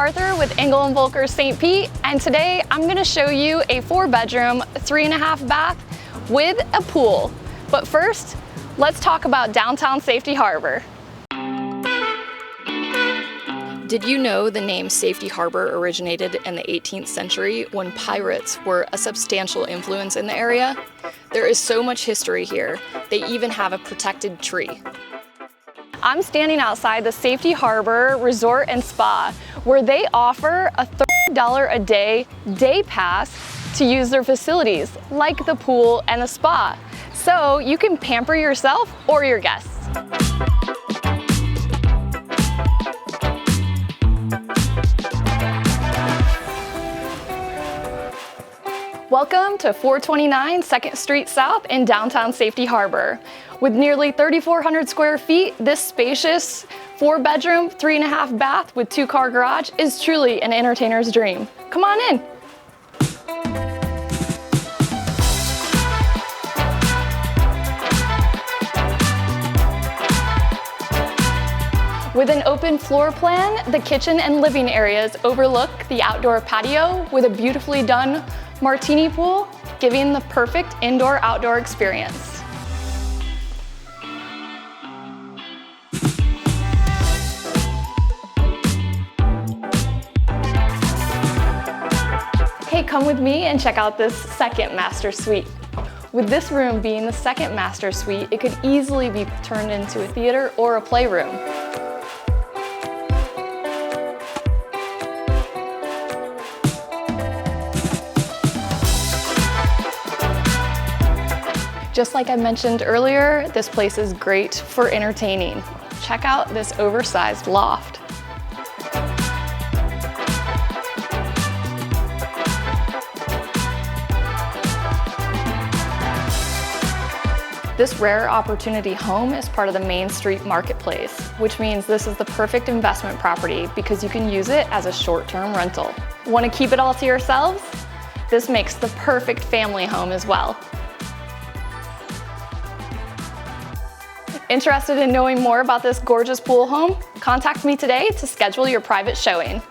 Arthur with Engel & Volker St. Pete, and today I'm going to show you a 4-bedroom, 3.5 bath with a pool. But first, let's talk about downtown Safety Harbor. Did you know the name Safety Harbor originated in the 18th century when pirates were a substantial influence in the area? There is so much history here. They even have a protected tree. I'm standing outside the Safety Harbor Resort and Spa, where they offer a $30 a day pass to use their facilities, like the pool and the spa. So you can pamper yourself or your guests. Welcome to 429 2nd Street South in downtown Safety Harbor. With nearly 3,400 square feet, this spacious 4-bedroom, 3.5 bath with 2-car garage is truly an entertainer's dream. Come on in. With an open floor plan, the kitchen and living areas overlook the outdoor patio with a beautifully done martini pool, giving the perfect indoor-outdoor experience. Hey, come with me and check out this second master suite. With this room being the second master suite, it could easily be turned into a theater or a playroom. Just like I mentioned earlier, this place is great for entertaining. Check out this oversized loft. This rare opportunity home is part of the Main Street Marketplace, which means this is the perfect investment property because you can use it as a short-term rental. Want to keep it all to yourselves? This makes the perfect family home as well. Interested in knowing more about this gorgeous pool home? Contact me today to schedule your private showing.